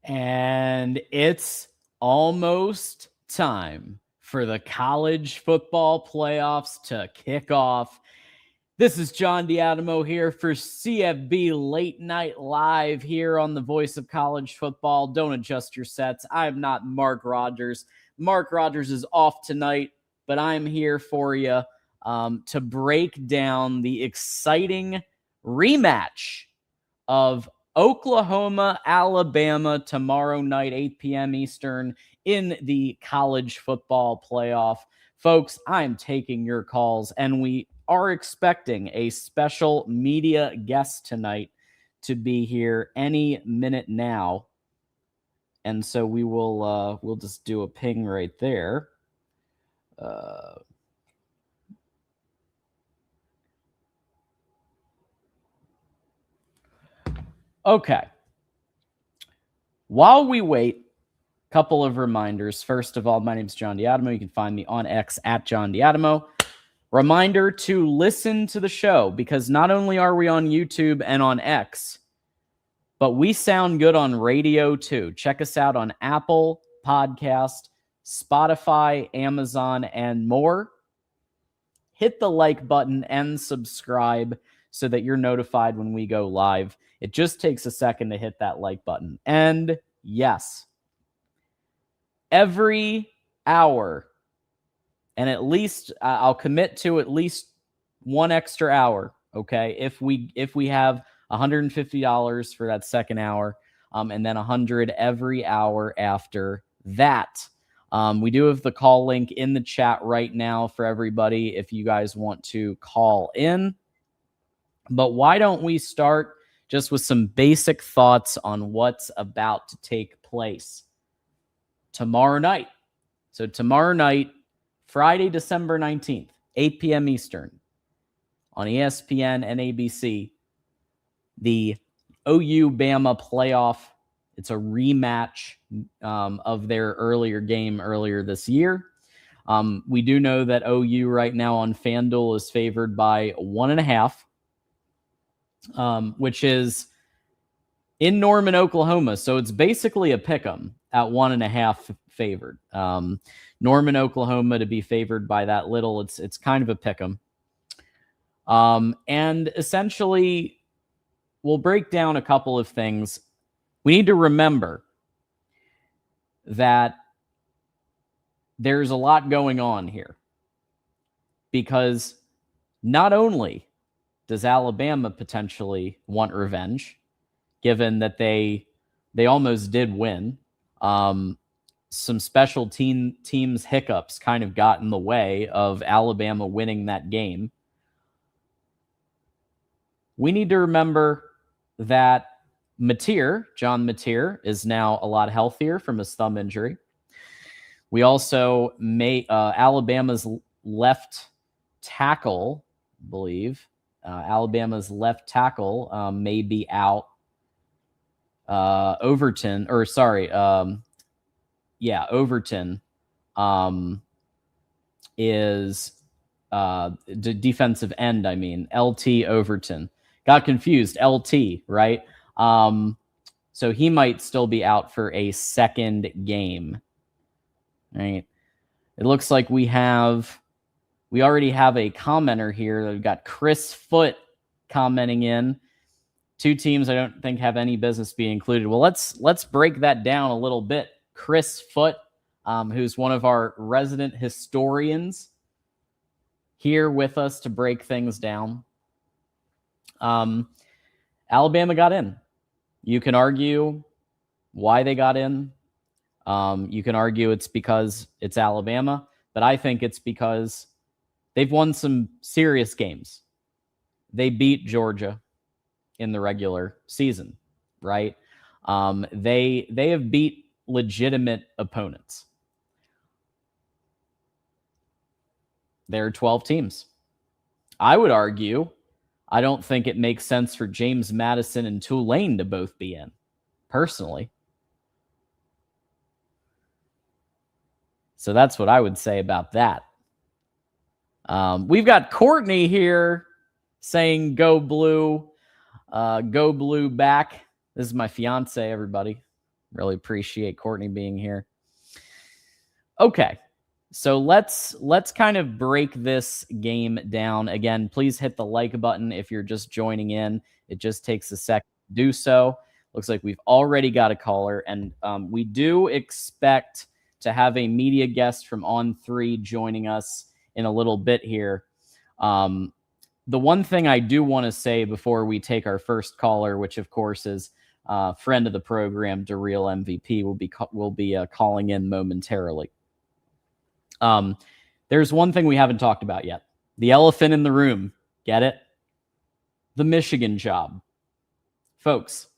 And it's almost time for the college football playoffs to kick off. This is John D'Adamo here for CFB Late Night Live here on the Voice of College Football. Don't adjust your sets. I am not Mark Rogers. Mark Rogers is off tonight, but I'm here for you to break down the exciting rematch of Oklahoma, Alabama tomorrow night, 8 p.m. Eastern in the college football playoff. Folks, I'm taking your calls, and we are expecting a special media guest tonight to be here any minute now. And so we will we'll just do a ping right there. Okay. While we wait, a couple of reminders. First of all, my name is John D'Adamo. You can find me on X at John D'Adamo. Reminder to listen to the show, because not only are we on YouTube and on X, but we sound good on radio too. Check us out on Apple Podcast, Spotify, Amazon, and more. Hit the like button and subscribe so that you're notified when we go live. It just takes a second to hit that like button. And yes, every hour, and at least I'll commit to at least one extra hour, okay? If we have $150 for that second hour, and then $100 every hour after that. We do have the call link in the chat right now for everybody if you guys want to call in. But why don't we start just with some basic thoughts on what's about to take place tomorrow night. So tomorrow night, Friday, December 19th, 8 p.m. Eastern, on ESPN and ABC, the OU-Bama playoff. It's a rematch of their earlier game earlier this year. We do know that OU right now on FanDuel is favored by 1.5, which is in Norman, Oklahoma. So it's basically a pick'em at 1.5 favored. Norman, Oklahoma to be favored by that little. It's kind of a pick'em. And essentially, we'll break down a couple of things. We need to remember that there's a lot going on here, because not only does Alabama potentially want revenge, given that they almost did win. Some special teams hiccups kind of got in the way of Alabama winning that game. We need to remember that John Mateer, is now a lot healthier from his thumb injury. We also Alabama's left tackle, I believe. Alabama's left tackle may be out. Overton is the defensive end. I mean, LT Overton. Got confused. LT, right? So he might still be out for a second game. Right? It looks like we already have a commenter here. We've got Chris Foote commenting in. Two teams I don't think have any business being included. Well, let's break that down a little bit. Chris Foote, who's one of our resident historians, here with us to break things down. Alabama got in. You can argue why they got in. You can argue it's because it's Alabama, but I think it's because they've won some serious games. They beat Georgia in the regular season, right? They have beat legitimate opponents. There are 12 teams. I would argue, I don't think it makes sense for James Madison and Tulane to both be in, personally. So that's what I would say about that. We've got Courtney here saying go blue back. This is my fiance, everybody. Really appreciate Courtney being here. Okay. So let's kind of break this game down. Again, please hit the like button if you're just joining in. It just takes a second to do so. Looks like we've already got a caller, and we do expect to have a media guest from On3 joining us in a little bit here. The one thing I do want to say before we take our first caller, which of course is friend of the program, DeReal MVP, will be calling in momentarily. There's one thing we haven't talked about yet. The elephant in the room. Get it? The Michigan job. Folks,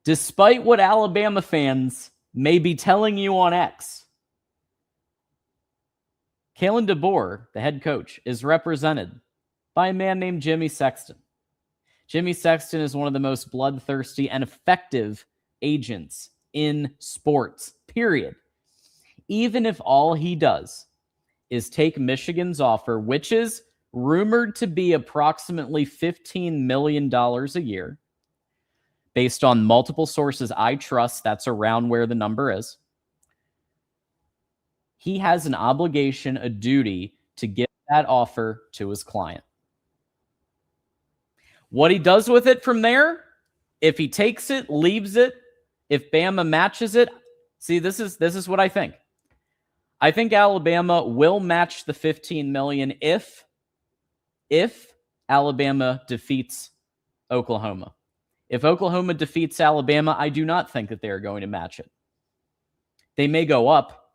despite what Alabama fans may be telling you on X, Kalen DeBoer, the head coach, is represented by a man named Jimmy Sexton. Jimmy Sexton is one of the most bloodthirsty and effective agents in sports, period. Even if all he does is take Michigan's offer, which is rumored to be approximately $15 million a year, based on multiple sources I trust, that's around where the number is. He has an obligation, a duty to give that offer to his client. What he does with it from there, if he takes it, leaves it, if Bama matches it, see, this is what I think. I think Alabama will match the $15 million if Alabama defeats Oklahoma. If Oklahoma defeats Alabama, I do not think that they are going to match it. They may go up,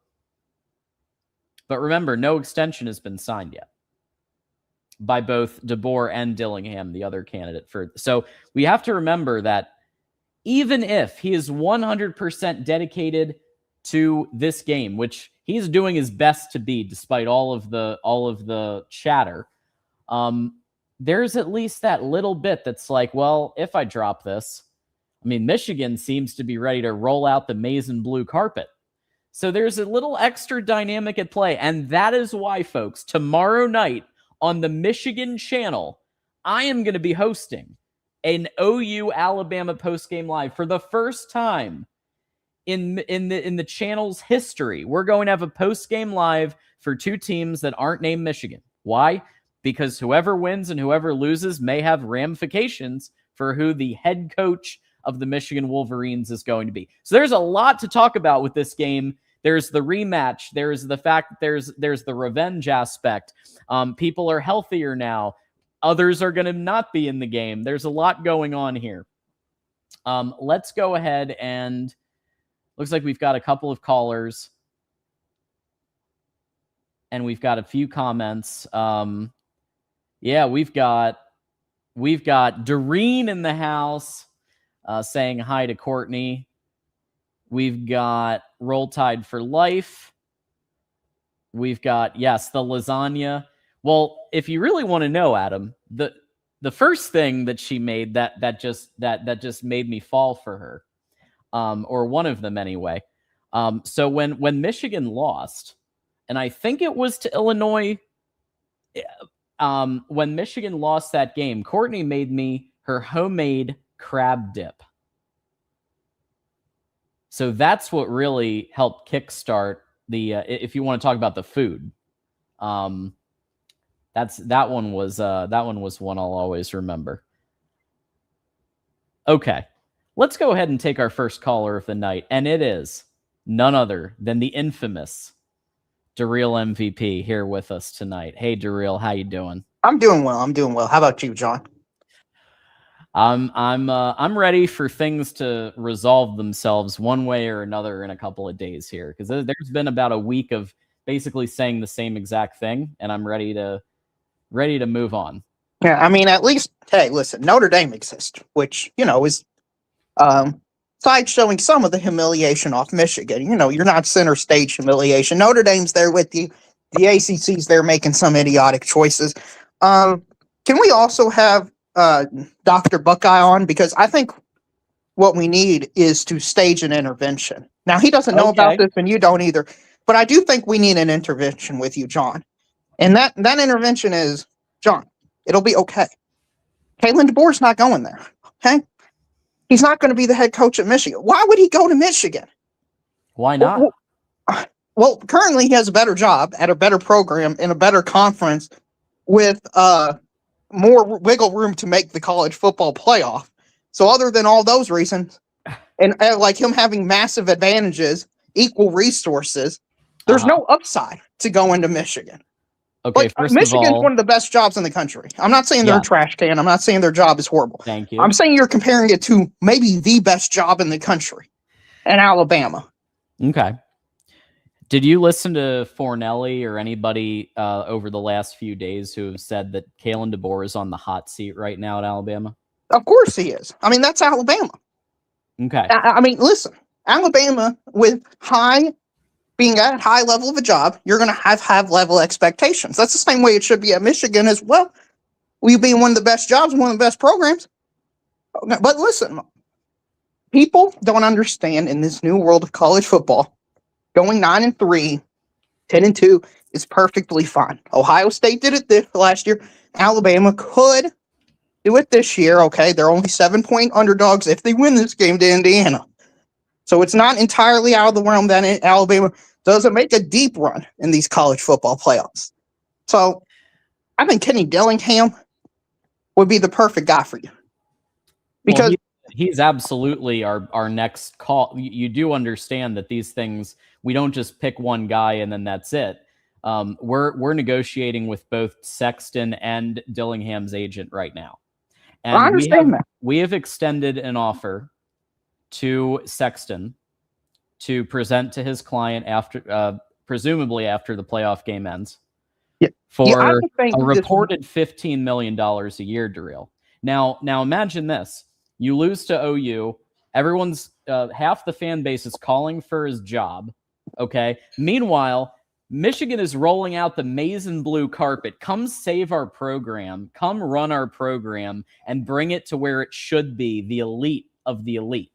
but remember, no extension has been signed yet by both DeBoer and Dillingham, the other candidate for. So we have to remember that even if he is 100% dedicated to this game, which he's doing his best to be, despite all of the chatter, there's at least that little bit that's like, well, if I drop this, I mean, Michigan seems to be ready to roll out the maize and blue carpet. So there's a little extra dynamic at play. And that is why, folks, tomorrow night on the Michigan channel, I am going to be hosting an OU Alabama postgame live for the first time in the channel's history. We're going to have a postgame live for two teams that aren't named Michigan. Why? Because whoever wins and whoever loses may have ramifications for who the head coach of the Michigan Wolverines is going to be. So there's a lot to talk about with this game. There's the rematch. There's the fact that there's the revenge aspect. People are healthier now. Others are going to not be in the game. There's a lot going on here. Let's go ahead and looks like we've got a couple of callers and we've got a few comments. Yeah, we've got Doreen in the house saying hi to Courtney. We've got Roll Tide for Life. We've got, yes, the lasagna. Well, if you really want to know, Adam, the first thing that she made that just made me fall for her, or one of them anyway. So when Michigan lost, and I think it was to Illinois, when Michigan lost that game, Courtney made me her homemade crab dip. So that's what really helped kickstart the. If you want to talk about the food, that one was one I'll always remember. Okay, let's go ahead and take our first caller of the night, and it is none other than the infamous DeReal MVP here with us tonight. Hey, DeReal, how you doing? I'm doing well. How about you, John? I'm ready for things to resolve themselves one way or another in a couple of days here, because there's been about a week of basically saying the same exact thing, and I'm ready to move on. Yeah, I mean, at least, hey, listen, Notre Dame exists, which, is sideshowing some of the humiliation off Michigan. You're not center stage humiliation. Notre Dame's there with you. The ACC's there making some idiotic choices. Can we also have Dr. Buckeye on? Because I think what we need is to stage an intervention. Now, he doesn't know about this, and you don't either. But I do think we need an intervention with you, John. And that intervention is, John, it'll be okay. Kalen DeBoer's not going there, okay? He's not going to be the head coach at Michigan. Why would he go to Michigan? Why not? Well, currently he has a better job at a better program in a better conference with more wiggle room to make the college football playoff. So other than all those reasons, and like him having massive advantages, equal resources, there's no upside to go into Michigan. Okay, Like, first Michigan's of all, one of the best jobs in the country. I'm not saying they're a trash can. I'm not saying their job is horrible. Thank you. I'm saying you're comparing it to maybe the best job in the country in Alabama. Okay. Did you listen to Fornelli or anybody over the last few days who have said that Kalen DeBoer is on the hot seat right now at Alabama? Of course he is. I mean, that's Alabama. Okay. I mean, listen, Alabama with being at a high level of a job, you're going to have level expectations. That's the same way it should be at Michigan as well. We being one of the best jobs, one of the best programs. But listen, people don't understand in this new world of college football, going 9-3, 10-2 is perfectly fine. Ohio State did it last year. Alabama could do it this year. Okay, they're only 7-point underdogs if they win this game to Indiana. So it's not entirely out of the realm that Alabama doesn't make a deep run in these college football playoffs. So I think Kenny Dillingham would be the perfect guy for you. Because he's absolutely our next call. You do understand that these things, we don't just pick one guy and then that's it. We're negotiating with both Sexton and Dillingham's agent right now. And I understand that. We have extended an offer to Sexton to present to his client after, presumably after the playoff game ends, for a reported $15 million a year, Darrell. Now imagine this: you lose to OU, everyone's half the fan base is calling for his job. Okay. Meanwhile, Michigan is rolling out the maize and blue carpet. Come save our program. Come run our program and bring it to where it should be, the elite of the elite.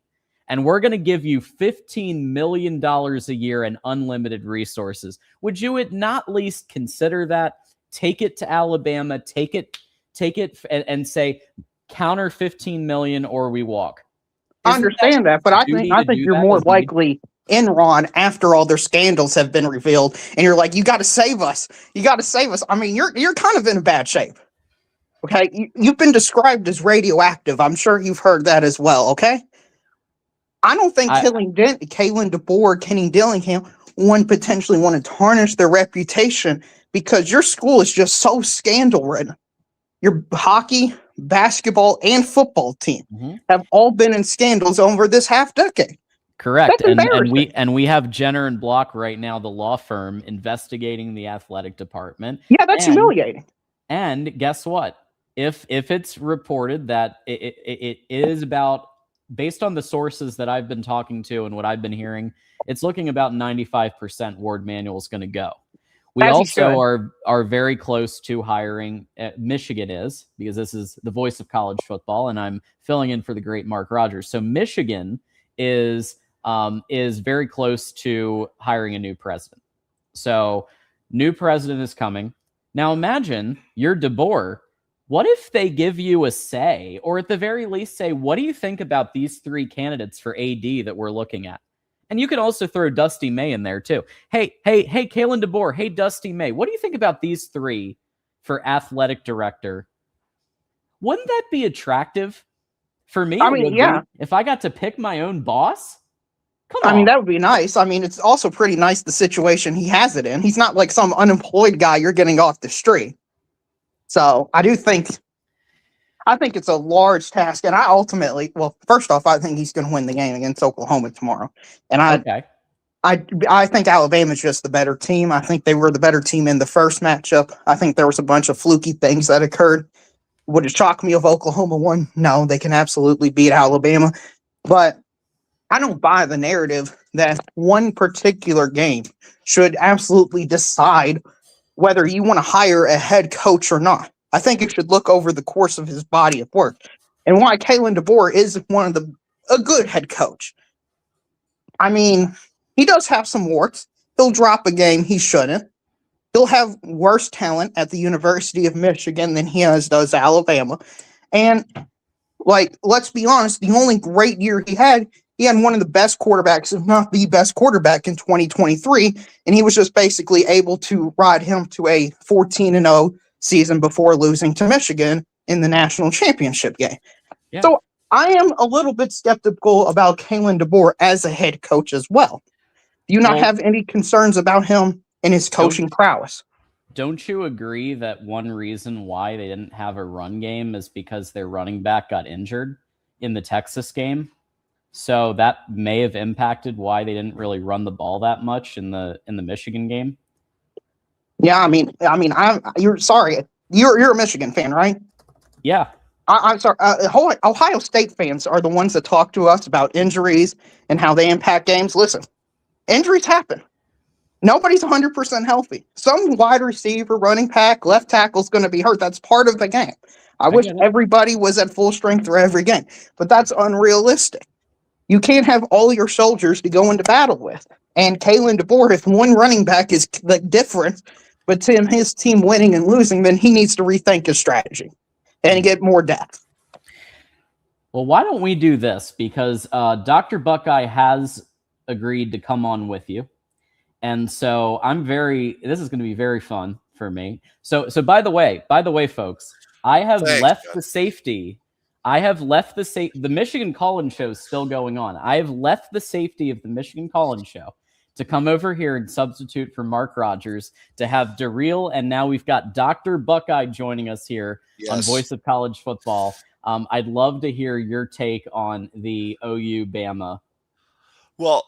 And we're going to give you $15 million a year and unlimited resources. Would you not at least consider that? Take it to Alabama, take it and say, counter 15 million or we walk. I understand that, but I think you're more likely Enron after all their scandals have been revealed, and you're like, you got to save us. You got to save us. I mean, you're kind of in a bad shape. Okay, you've been described as radioactive. I'm sure you've heard that as well. Okay, I don't think Kalen DeBoer, Kenny Dillingham, potentially want to tarnish their reputation because your school is just so scandal ridden. Your hockey, basketball, and football team have all been in scandals over this half decade. Correct. And we have Jenner and Block right now, the law firm, investigating the athletic department. Yeah, that's humiliating. And guess what? If it's reported that it is about, based on the sources that I've been talking to and what I've been hearing, it's looking about 95% Ward Manuel is going to go. We also are very close to hiring. Michigan is, because this is the voice of college football, and I'm filling in for the great Mark Rogers. So Michigan is very close to hiring a new president. So new president is coming. Now imagine you're DeBoer. What if they give you a say, or at the very least say, what do you think about these three candidates for AD that we're looking at? And you can also throw Dusty May in there too. Hey, Kalen DeBoer. Hey, Dusty May. What do you think about these three for athletic director? Wouldn't that be attractive for me? I mean, yeah. If I got to pick my own boss, come on. I mean, that would be nice. I mean, it's also pretty nice the situation he has it in. He's not like some unemployed guy you're getting off the street. So I think it's a large task, and first off, I think he's going to win the game against Oklahoma tomorrow. And I think Alabama's just the better team. I think they were the better team in the first matchup. I think there was a bunch of fluky things that occurred. Would it shock me if Oklahoma won? No, they can absolutely beat Alabama. But I don't buy the narrative that one particular game should absolutely decide whether you want to hire a head coach or not. I think it should look over the course of his body of work, and why Kalen DeBoer is a good head coach. I mean, he does have some warts. He'll drop a game he shouldn't. He'll have worse talent at the University of Michigan than he does Alabama. And Like, let's be honest, the only great year he had one of the best quarterbacks, if not the best quarterback in 2023, and he was just basically able to ride him to a 14-0 season before losing to Michigan in the national championship game. Yeah. So I am a little bit skeptical about Kalen DeBoer as a head coach as well. Do you not have any concerns about him and his coaching prowess? Don't you agree that one reason why they didn't have a run game is because their running back got injured in the Texas game? So that may have impacted why they didn't really run the ball that much in the Michigan game. Yeah, you're sorry. You're a Michigan fan, right? Yeah. I'm sorry. Ohio State fans are the ones that talk to us about injuries and how they impact games. Listen, injuries happen. Nobody's 100% healthy. Some wide receiver, running back, left tackle is going to be hurt. That's part of the game. I wish everybody was at full strength for every game, but that's unrealistic. You can't have all your soldiers to go into battle with. And Kalen DeBoer, if one running back is the difference between his team winning and losing, then he needs to rethink his strategy and get more depth. Well, why don't we do this? Because Dr. Buckeye has agreed to come on with you. And so this is going to be very fun for me. So by the way, folks, I have left the safety. The Michigan Call-In show is still going on. I have left the safety of the Michigan Call-In show to come over here and substitute for Mark Rogers to have Darrell, and now we've got Dr. Buckeye joining us here on Voice of College Football. I'd love to hear your take on the OU Bama. Well,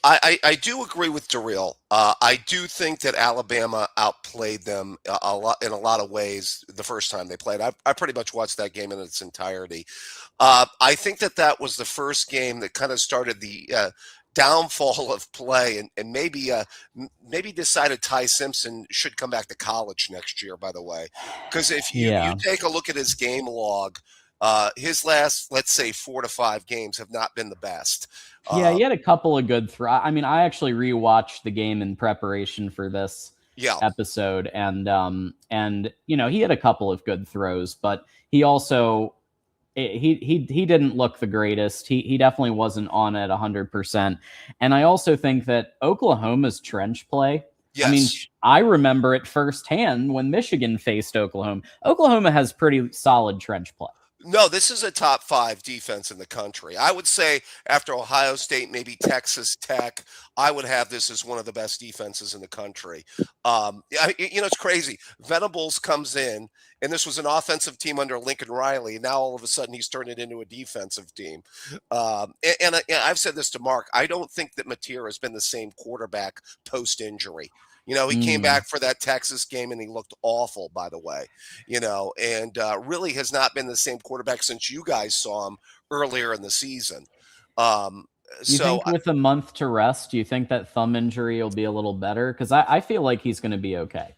I do agree with Darrell. I do think that Alabama outplayed them a lot in a lot of ways the first time they played. I pretty much watched that game in its entirety. I think that was the first game that kind of started the downfall of play, and maybe decided Ty Simpson should come back to college next year. By the way, because if you take a look at his game log, his last, let's say, 4 to 5 games have not been the best. Yeah, he had a couple of good throws. I mean, I actually rewatched the game in preparation for this episode, and he had a couple of good throws, but he also he didn't look the greatest. He definitely wasn't on at 100%. And I also think that Oklahoma's trench play. Yes. I mean, I remember it firsthand when Michigan faced Oklahoma. Oklahoma has pretty solid trench play. No, this is a top 5 defense in the country. I would say after Ohio State, maybe Texas Tech, I would have this as one of the best defenses in the country. It's crazy. Venables comes in, and this was an offensive team under Lincoln Riley. Now all of a sudden he's turned it into a defensive team. And I've said this to Mark. I don't think that Mateer has been the same quarterback post-injury. He came back for that Texas game and he looked awful, by the way, and really has not been the same quarterback since you guys saw him earlier in the season. You think with a month to rest, do you think that thumb injury will be a little better? Because I feel like he's going to be okay.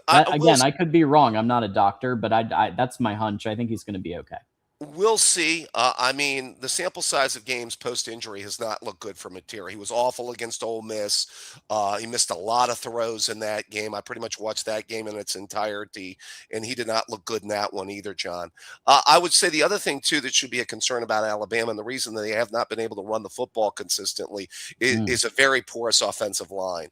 I could be wrong. I'm not a doctor, but that's my hunch. I think he's going to be okay. We'll see. The sample size of games post-injury has not looked good for Mateer. He was awful against Ole Miss. He missed a lot of throws in that game. I pretty much watched that game in its entirety, and he did not look good in that one either, John. I would say the other thing, too, that should be a concern about Alabama, and the reason that they have not been able to run the football consistently is a very porous offensive line.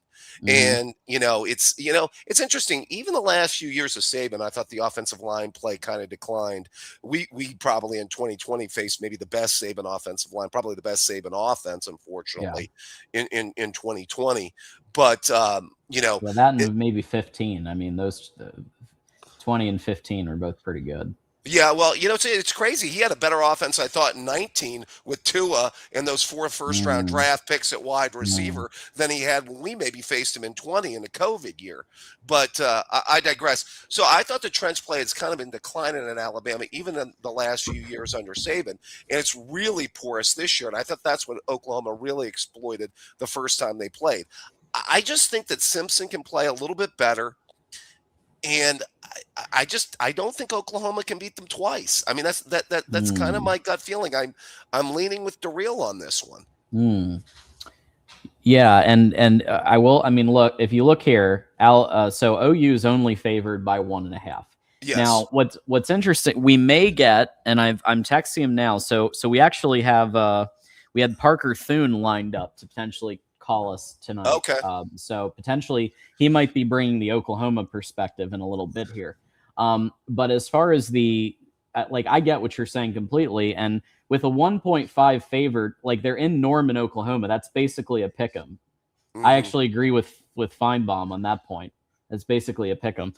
And it's interesting. Even the last few years of Saban, I thought the offensive line play kind of declined. We probably in 2020 faced maybe the best Saban offensive line, probably the best Saban offense, unfortunately, in 2020. But that and maybe 15. I mean, those 20 and 15 are both pretty good. Yeah, well, it's crazy. He had a better offense, I thought, in 19 with Tua and those 4 first-round draft picks at wide receiver than he had when we maybe faced him in 20 in the COVID year. But I digress. So I thought the trench play has kind of been declining in Alabama, even in the last few years under Saban. And it's really porous this year. And I thought that's what Oklahoma really exploited the first time they played. I just think that Simpson can play a little bit better. And I don't think Oklahoma can beat them twice. I mean, that's kind of my gut feeling. I'm leaning with Darrell on this one. Yeah, and I will. I mean, look, if you look here, so OU is only favored by 1.5. Yes. Now, what's interesting, we may get, and I'm texting him now. So we actually have we had Parker Thune lined up to potentially call us tonight. Okay. So potentially he might be bringing the Oklahoma perspective in a little bit here. But as far as the like, I get what you're saying completely, and with a 1.5 favored, like they're in Norman, Oklahoma, that's basically a pick 'em. I actually agree with Feinbaum on that point. It's basically a pick 'em.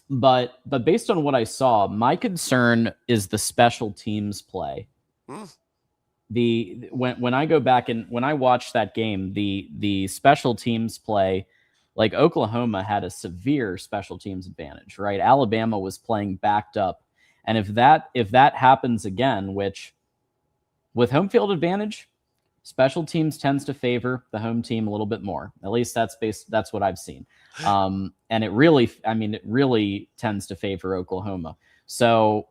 But based on what I saw, my concern is the special teams play. When I go back and when I watch that game, the special teams play, like Oklahoma had a severe special teams advantage, right? Alabama was playing backed up, and if that happens again, which with home field advantage, special teams tends to favor the home team a little bit more. At least that's what I've seen. And it really tends to favor Oklahoma. So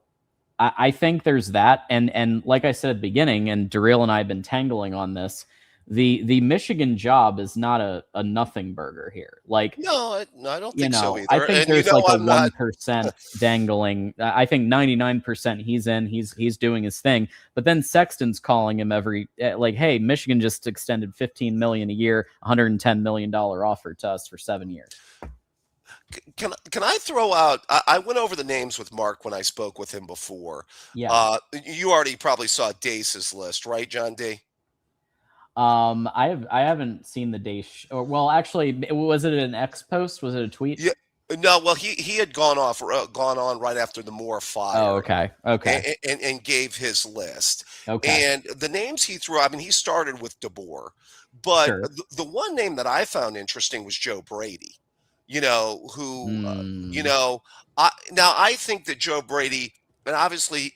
I think there's that. And like I said at the beginning, and Darrell and I have been tangling on this, the Michigan job is not a nothing burger here. Like, no, I don't think so either. I think and there's you know, like a I'm not 1% dangling. I think 99% he's in. He's doing his thing. But then Sexton's calling him like, hey, Michigan just extended $15 million a year, $110 million offer to us for 7 years. Can I throw out? I went over the names with Mark when I spoke with him before. Yeah. You already probably saw Dace's list, right, John D? I haven't seen the day. Well, actually, was it an X post? Was it a tweet? Yeah. No, well, he had gone on right after the Moore fire. Oh, okay. And gave his list. Okay. And the names he threw, I mean, he started with DeBoer, but Sure. the one name that I found interesting was Joe Brady. I think that Joe Brady, and obviously,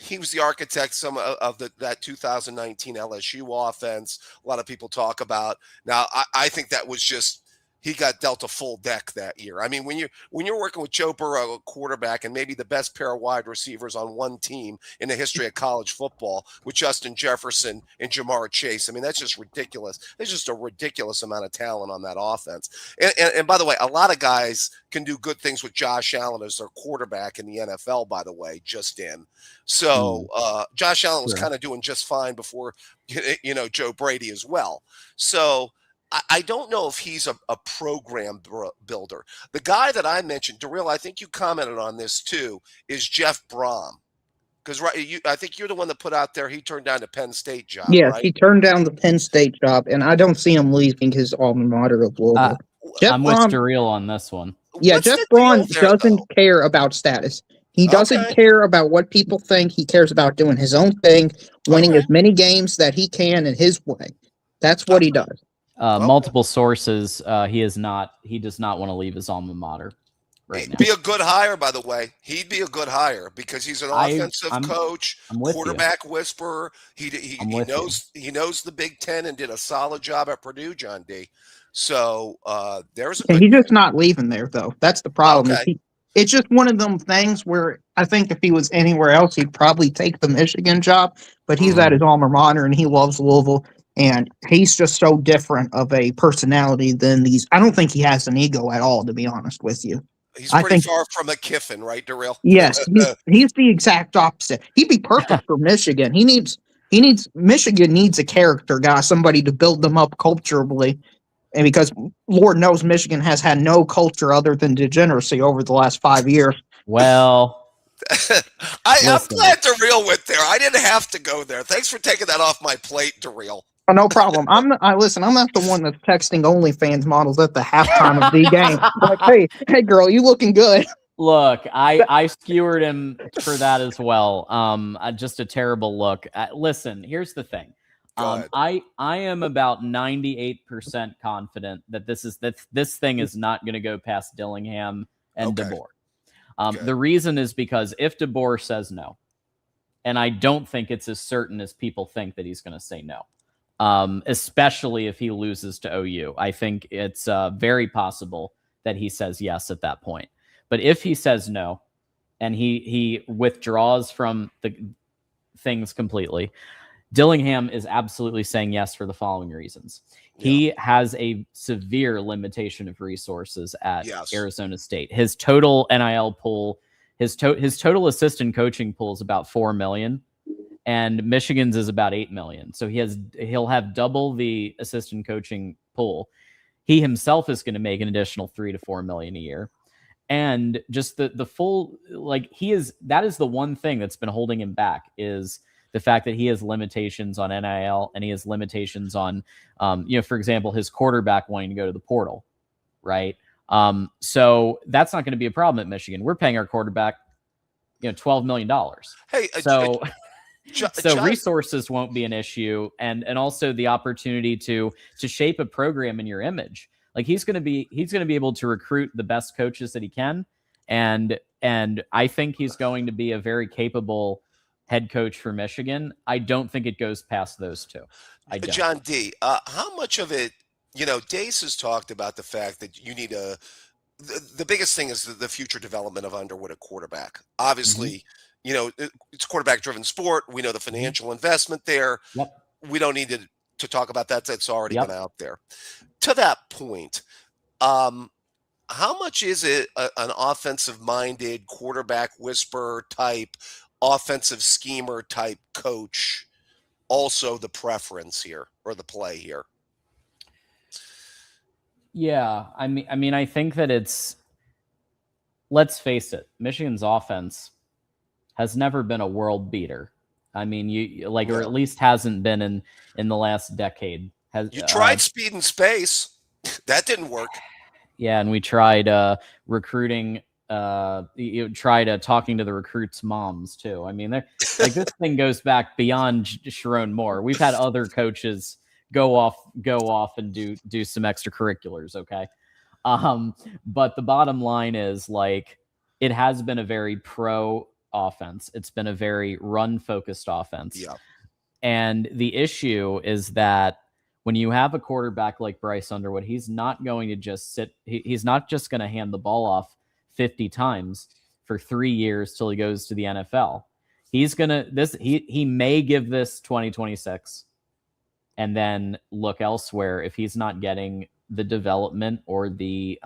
he was the architect of that 2019 LSU offense. A lot of people talk about. Now, I think that was just he got dealt a full deck that year. I mean, when you're working with Joe Burrow, a quarterback, and maybe the best pair of wide receivers on one team in the history of college football with Justin Jefferson and Jamar Chase, I mean, that's just ridiculous. There's just a ridiculous amount of talent on that offense. And by the way, a lot of guys can do good things with Josh Allen as their quarterback in the NFL, by the way, just in. So Josh Allen was kind of doing just fine before, Joe Brady as well. So I don't know if he's a program builder. The guy that I mentioned, Darrell, I think you commented on this too, is Jeff Brom. Because I think you're the one that put out there he turned down the Penn State job. Yes, right? he turned down the Penn State job, and I don't see him leaving his alma mater of Louisville. I'm with Darrell on this one. Yeah, Jeff Braun doesn't care about status. He doesn't care about what people think. He cares about doing his own thing, winning as many games that he can in his way. That's what he does. Multiple sources, he does not want to leave his alma mater right now. He'd be a good hire, by the way. He'd be a good hire because he's an offensive coach, quarterback whisperer. He knows the Big Ten and did a solid job at Purdue, John D. So there's he's just not leaving there, though. That's the problem. Okay. It's just one of them things where I think if he was anywhere else, he'd probably take the Michigan job. But he's at his alma mater and he loves Louisville. And he's just so different of a personality than these. I don't think he has an ego at all, to be honest with you. He's pretty far from a Kiffin, right, Darrell? Yes, he's the exact opposite. He'd be perfect for Michigan. Michigan needs a character guy, somebody to build them up culturally. And because Lord knows Michigan has had no culture other than degeneracy over the last 5 years. Well, I'm glad Darrell went there. I didn't have to go there. Thanks for taking that off my plate, Darrell. Oh, no problem. I'm not the one that's texting OnlyFans models at the halftime of the game. Like, hey, girl, you looking good. Look, I skewered him for that as well. Just a terrible look. Listen, here's the thing. I am about 98% confident that this thing is not going to go past Dillingham and DeBoer. The reason is because if DeBoer says no, and I don't think it's as certain as people think that he's going to say no, especially if he loses to OU. I think it's very possible that he says yes at that point. But if he says no, and he withdraws from the things completely, Dillingham is absolutely saying yes for the following reasons. He has a severe limitation of resources at Arizona State. His total NIL pool, his total assistant coaching pool is about $4 million, and Michigan's is about $8 million. So he'll have double the assistant coaching pool. He himself is going to make an additional $3 to $4 million a year. And just the full, like, that is the one thing that's been holding him back, is the fact that he has limitations on NIL, and he has limitations on, for example, his quarterback wanting to go to the portal, right? So that's not going to be a problem at Michigan. We're paying our quarterback, $12 million. Hey, so John, resources won't be an issue, and also the opportunity to shape a program in your image. Like, he's going to be able to recruit the best coaches that he can, and I think he's going to be a very capable head coach for Michigan. I don't think it goes past those two. John D., how much of it, Dace has talked about the fact that you need the biggest thing is the future development of Underwood at quarterback. Obviously, it's a quarterback-driven sport. We know the financial investment there. Yep. We don't need to talk about that. That's already been out there. To that point, how much is it an offensive-minded, quarterback whisperer type, offensive schemer type coach also the preference here, or the play here? Yeah, I mean, I think that let's face it, Michigan's offense has never been a world beater. I mean, or at least hasn't been in the last decade. You tried speed and space. That didn't work. Yeah, and we tried recruiting. You tried talking to the recruits' moms too. I mean, like, this thing goes back beyond Sharon Moore. We've had other coaches go off and do some extracurriculars. Okay, but the bottom line is, like, it has been a very pro offense. It's been a very run-focused offense. Yeah. And the issue is that when you have a quarterback like Bryce Underwood, he's not going to just sit. He's not just going to hand the ball off 50 times for 3 years till he goes to the NFL. He's gonna he may give this 2026 and then look elsewhere if he's not getting the development or the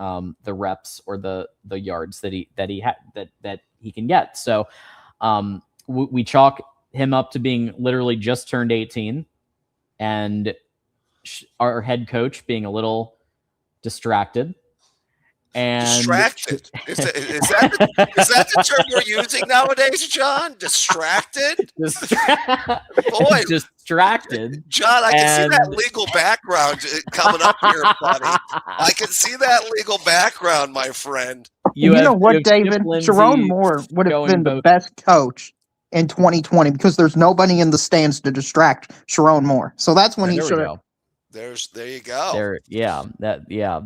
reps or the yards that he can get. So we chalk him up to being literally just turned 18, and our head coach being a little distracted. And distracted. Is that the term we're using nowadays, John? Distracted? Boy, distracted. John, I can see that legal background coming up here, buddy. I can see that legal background, my friend. You know what, David? Sharon Moore would have been the best coach in 2020 because there's nobody in the stands to distract Sharon Moore. So that's when he should have. There you go.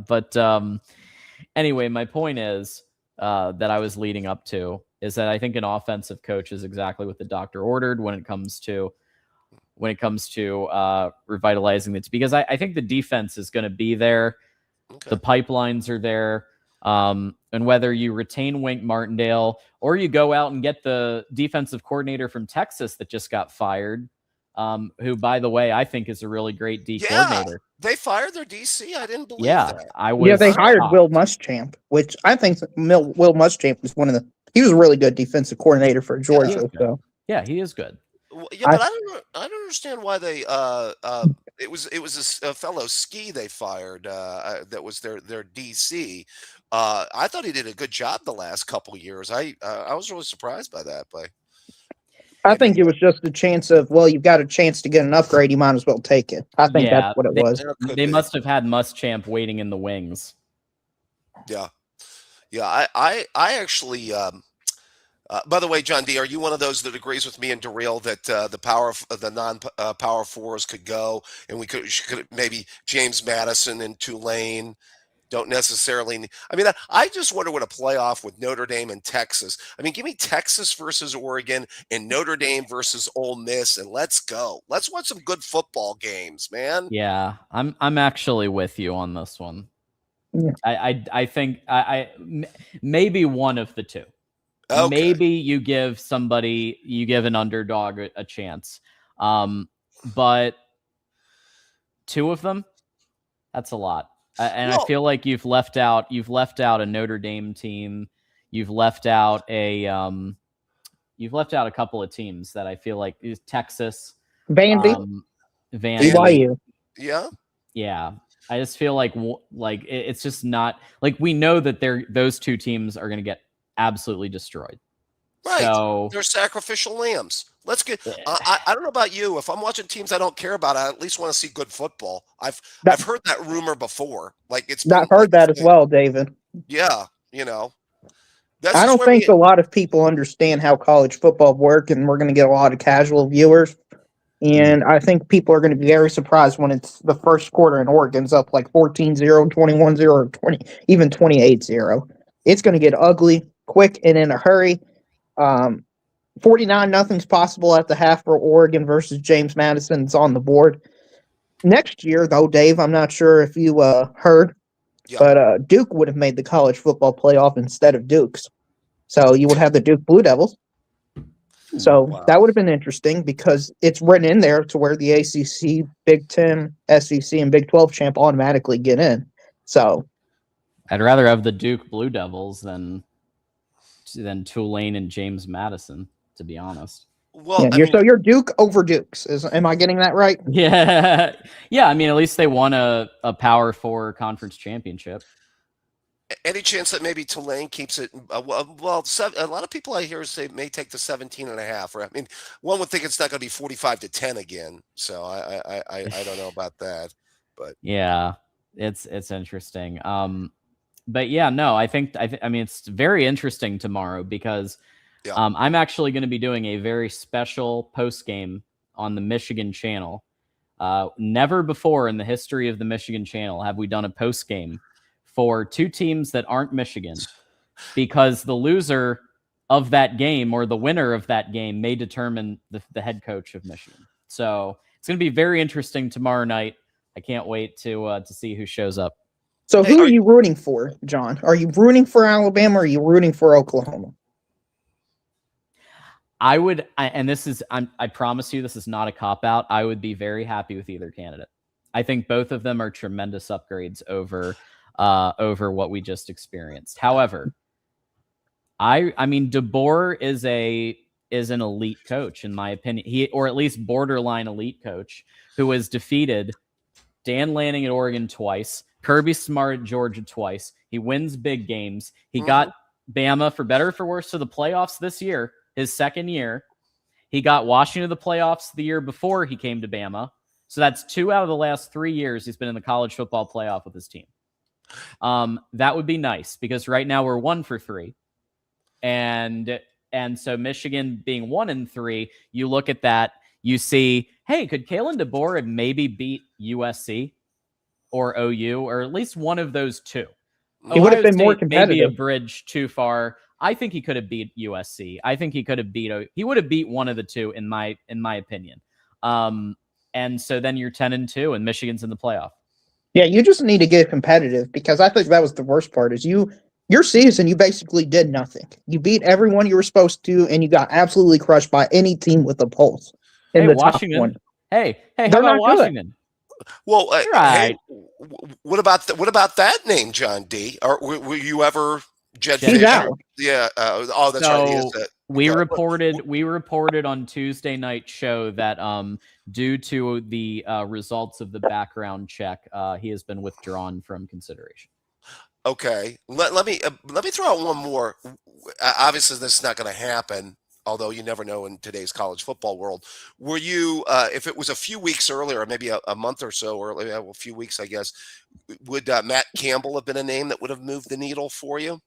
But anyway, my point is that I was leading up to is that I think an offensive coach is exactly what the doctor ordered when it comes to revitalizing it, because I think the defense is going to be there. Okay. The pipelines are there. And whether you retain Wink Martindale or you go out and get the defensive coordinator from Texas that just got fired, who, by the way, I think is a really great D coordinator. They fired their DC. I didn't believe that. They hired Will Muschamp, which I think Will Muschamp was he was a really good defensive coordinator for Georgia. Yeah, he is good. Yeah, but I don't understand why they it was a fellow Ski they fired that was their DC. I thought he did a good job the last couple of years. I was really surprised by that. I think it was just a chance of, well, you've got a chance to get an upgrade, you might as well take it. I think that's what it was. They must have had Muschamp waiting in the wings. Yeah. I actually. By the way, John D., are you one of those that agrees with me and Darrell that the non-power fours could go, and we could maybe James Madison and Tulane don't necessarily? I mean, I just wonder what a playoff with Notre Dame and Texas. I mean, give me Texas versus Oregon and Notre Dame versus Ole Miss, and let's go. Let's watch some good football games, man. Yeah, I'm actually with you on this one. Yeah. I think maybe one of the two. Okay. Maybe you give an underdog a chance. but 2 of them, that's a lot. And I feel like you've left out a Notre Dame team. You've left out a couple of teams that I feel like is Texas, Vandy, Vandy. BYU. Yeah. Yeah. I just feel like it's just not like we know that those 2 teams are going to get absolutely destroyed. Right. So they're sacrificial lambs. Let's get. I don't know about you. If I'm watching teams I don't care about, I at least want to see good football. I've heard that rumor before. Like I've heard that as well, David. Yeah, I don't think a lot of people understand how college football work, and we're going to get a lot of casual viewers. And I think people are going to be very surprised when it's the first quarter and Oregon's up like 14-0, 21-0, or 20, even 28-0. It's going to get ugly quick and in a hurry. 49-0's possible at the half for Oregon versus James Madison. It's on the board. Next year, though, Dave, I'm not sure if you heard, but Duke would have made the college football playoff instead of Duke's. So you would have the Duke Blue Devils. So that would have been interesting because it's written in there to where the ACC, Big Ten, SEC, and Big 12 champ automatically get in. So I'd rather have the Duke Blue Devils than Tulane and James Madison, to be honest. Well, so you're Duke over Dukes. Am I getting that right? Yeah. Yeah, I mean, at least they won a Power 4 conference championship. Any chance that maybe Tulane keeps it? A lot of people I hear say may take the 17.5. Or I mean, one would think it's not going to be 45-10 again. So I don't know about that. But yeah, it's interesting. But yeah, no, I mean, it's very interesting tomorrow because I'm actually going to be doing a very special post game on the Michigan channel. Never before in the history of the Michigan channel have we done a post game for 2 teams that aren't Michigan, because the loser of that game or the winner of that game may determine the head coach of Michigan. So it's going to be very interesting tomorrow night. I can't wait to see who shows up. So who are you rooting for, John? Are you rooting for Alabama or are you rooting for Oklahoma? I promise you this is not a cop-out. I would be very happy with either candidate. I think both of them are tremendous upgrades over what we just experienced. However, I mean, DeBoer is an elite coach, in my opinion. Or at least borderline elite coach who has defeated Dan Lanning at Oregon twice, Kirby Smart at Georgia twice. He wins big games. He got Bama, for better or for worse, to the playoffs this year, his second year. He got Washington to the playoffs the year before he came to Bama. So that's 2 out of the last 3 years he's been in the college football playoff with his team. That would be nice because right now we're 1 for 3. And so Michigan being 1-3, you look at that, you see, hey, could Kalen DeBoer maybe beat USC or OU, or at least one of those 2? He would have been more competitive. Maybe a bridge too far. I think he could have beat USC. I think he could have he would have beat one of the 2 in my opinion. And so then you're 10-2 and Michigan's in the playoff. Yeah, you just need to get competitive because I think that was the worst part is your season, you basically did nothing. You beat everyone you were supposed to, and you got absolutely crushed by any team with a pulse. In the Washington. Top one. Hey, how about Washington? Well, right. Hey, what about that name, John D? Or were you ever Jed He's Fisher? out. Yeah. That's right. He is that. We reported on Tuesday night show that due to the results of the background check, he has been withdrawn from consideration. Okay, let me throw out one more. Obviously, this is not going to happen, although you never know in today's college football world. Were you, if it was a few weeks earlier, or maybe a month or so earlier, a few weeks, I guess, would Matt Campbell have been a name that would have moved the needle for you?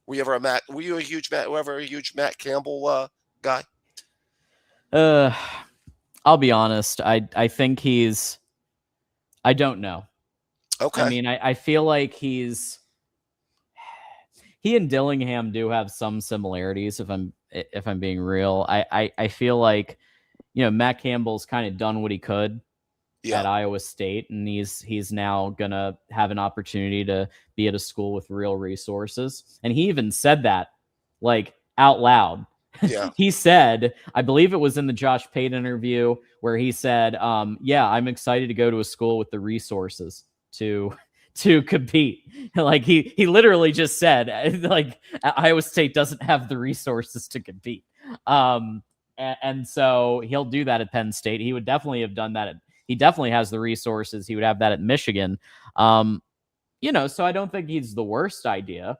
Were you a huge Matt Campbell guy? I'll be honest. I think I don't know. Okay. I mean, I feel like he and Dillingham do have some similarities. If I'm being real, I feel like, Matt Campbell's kind of done what he could at Iowa State, and he's now gonna have an opportunity to be at a school with real resources. And he even said that like out loud. Yeah. He said, I believe it was in the Josh Pate interview where he said, yeah, I'm excited to go to a school with the resources to compete. Like he literally just said, like, Iowa State doesn't have the resources to compete. And so he'll do that at Penn State. He would definitely have done that. He definitely has the resources. He would have that at Michigan. So I don't think he's the worst idea.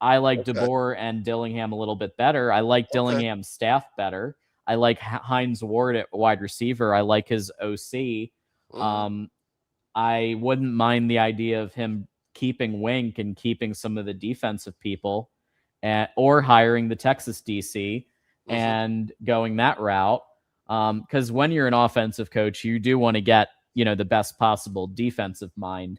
I like Okay. DeBoer and Dillingham a little bit better. I like Dillingham's staff better. I like Hines Ward at wide receiver. I like his OC. I wouldn't mind the idea of him keeping Wink and keeping some of the defensive people, or hiring the Texas DC and going that route. Because when you're an offensive coach, you do want to get the best possible defensive mind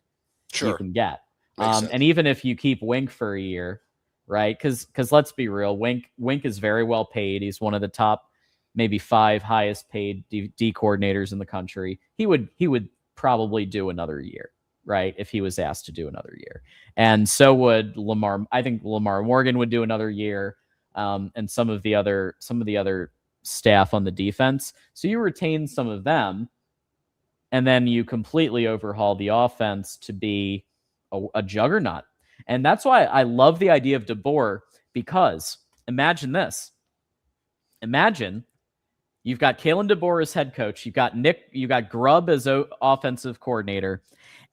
you can get. And even if you keep Wink for a year, right? Because let's be real, Wink is very well paid. He's one of the top maybe 5 highest paid D coordinators in the country. He would probably do another year, right? If he was asked to do another year. And so would Lamar. I think Lamar Morgan would do another year, and some of the other staff on the defense. So you retain some of them, and then you completely overhaul the offense to be a juggernaut. And that's why I love the idea of DeBoer, because imagine this. Imagine you've got Kalen DeBoer as head coach. You got Grubb as offensive coordinator,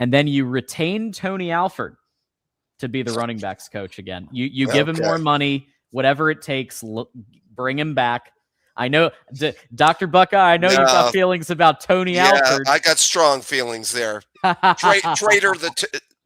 and then you retain Tony Alford to be the running backs coach again. You give him more money, whatever it takes. Bring him back. I know, Dr. Buckeye, I know you've got feelings about Tony Alford. I got strong feelings there. Traitor,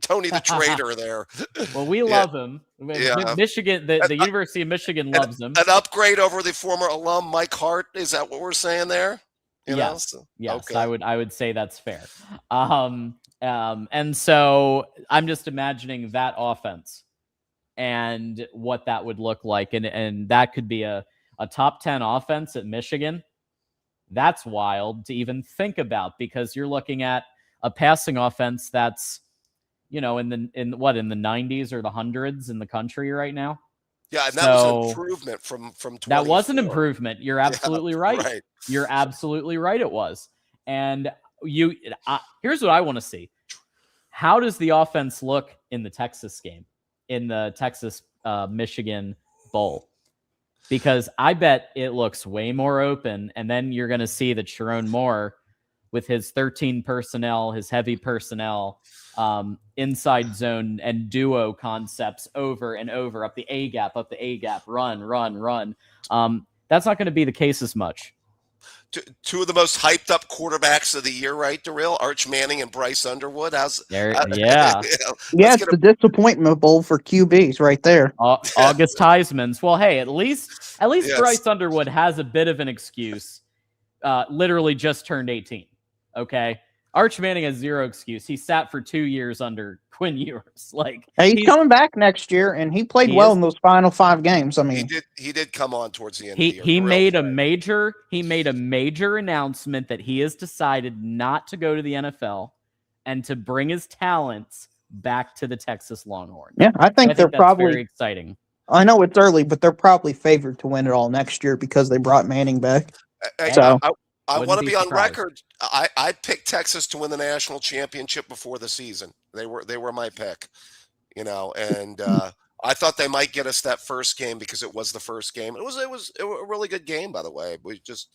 Tony the traitor there. Well, we love him. Michigan, the University of Michigan loves him. An upgrade over the former alum Mike Hart. Is that what we're saying there? Yes. Okay. I would say that's fair. And so I'm just imagining that offense and what that would look like, and that could be a top 10 offense at Michigan. That's wild to even think about, because you're looking at a passing offense that's in the 90s or the hundreds in the country right now. Yeah, and that was an improvement from 24. That was an improvement. You're absolutely right. You're absolutely right. It was. And here's what I want to see. How does the offense look in the Texas game, in the Texas Michigan Bowl? Because I bet it looks way more open, and then you're going to see that Sharon Moore, with his 13 personnel, his heavy personnel, inside zone and duo concepts over and over, up the A gap, run. That's not going to be the case as much. Two of the most hyped up quarterbacks of the year, right, Darrell? Arch Manning and Bryce Underwood. It's the disappointment bowl for QBs right there. August Heisman's. Well, hey, at least Bryce Underwood has a bit of an excuse. Literally just turned 18. Okay. Arch Manning has zero excuse. He sat for 2 years under Quinn Ewers. He's coming back next year, and he played well in those final 5 games. I mean, he did come on towards the end of the year. He made a major announcement that he has decided not to go to the NFL and to bring his talents back to the Texas Longhorns. Yeah, I think they're probably very exciting. I know it's early, but they're probably favored to win it all next year because they brought Manning back. I want to be on record. I picked Texas to win the national championship before the season. They were my pick, and I thought they might get us that first game because it was the first game. It was a really good game, by the way. We just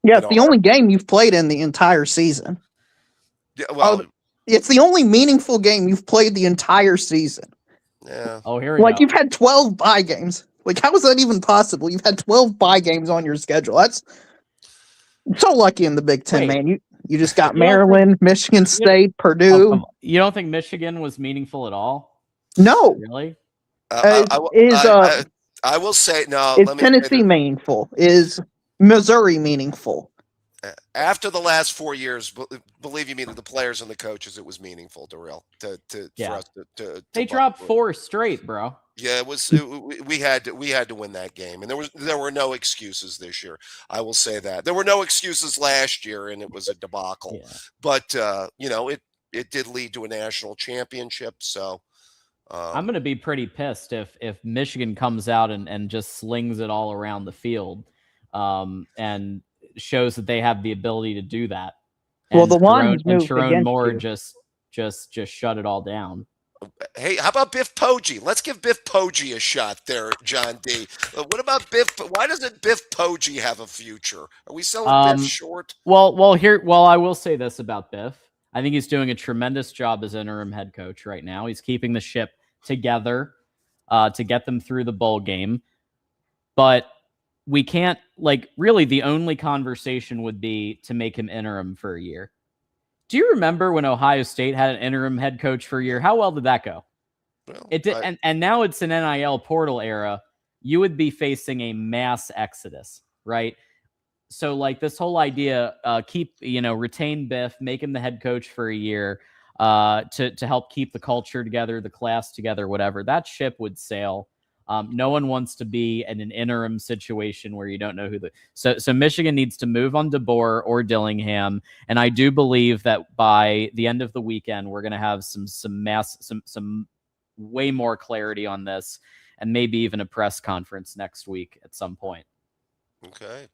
it's the only game you've played in the entire season. Yeah, well, it's the only meaningful game you've played the entire season. Yeah. Oh, here we go. You've had 12 bye games. How is that even possible? You've had 12 bye games on your schedule. That's so lucky in the Big Ten, man. You just got Maryland, Michigan State, Purdue. You don't think Michigan was meaningful at all? No. Really? I will say no. Is Tennessee meaningful? Is Missouri meaningful? After the last 4 years, believe you me, to the players and the coaches, it was meaningful, Darrell. For us to they dropped 4 straight, bro. Yeah, it was. We had to win that game, and there were no excuses this year. I will say that there were no excuses last year, and it was a debacle. Yeah. But it did lead to a national championship. So, I'm going to be pretty pissed if Michigan comes out and just slings it all around the field, and shows that they have the ability to do that. Well, And the one's moved Sharon against Moore you. just shut it all down. Hey, how about Biff Poggi? Let's give Biff Poggi a shot there, John D. What about Biff? Why doesn't Biff Poggi have a future? Are we selling Biff short? Well, I will say this about Biff. I think he's doing a tremendous job as interim head coach right now. He's keeping the ship together to get them through the bowl game. But we can't, really the only conversation would be to make him interim for a year. Do you remember when Ohio State had an interim head coach for a year? How well did that go? Well, It did, and now it's an NIL portal era. You would be facing a mass exodus, right? So this whole idea, retain Biff, make him the head coach for a year, to help keep the culture together, the class together, whatever. That ship would sail. No one wants to be in an interim situation where you don't know who so Michigan needs to move on DeBoer or Dillingham, and I do believe that by the end of the weekend we're going to have some way more clarity on this, and maybe even a press conference next week at some point. Okay.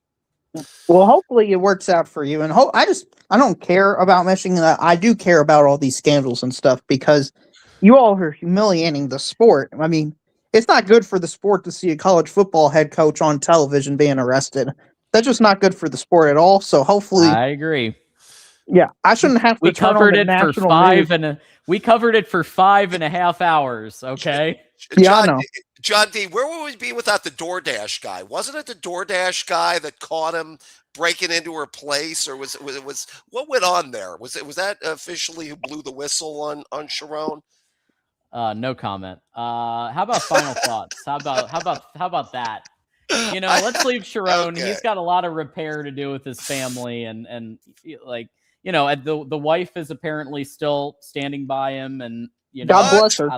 Well, hopefully it works out for you. And I don't care about Michigan. I do care about all these scandals and stuff because you all are humiliating the sport. I mean, it's not good for the sport to see a college football head coach on television being arrested. That's just not good for the sport at all. So hopefully, I agree. Yeah, I shouldn't have to. We turn covered on it the for national five news. we covered it for 5.5 hours. Okay. Yeah, I know. John D, where would we be without the DoorDash guy? Wasn't it the DoorDash guy that caught him breaking into her place, or was what went on there? Was that officially who blew the whistle on Sharon? No comment. How about final thoughts? How about that? Let's leave Sharon. Okay. He's got a lot of repair to do with his family, and the wife is apparently still standing by him, and God bless her.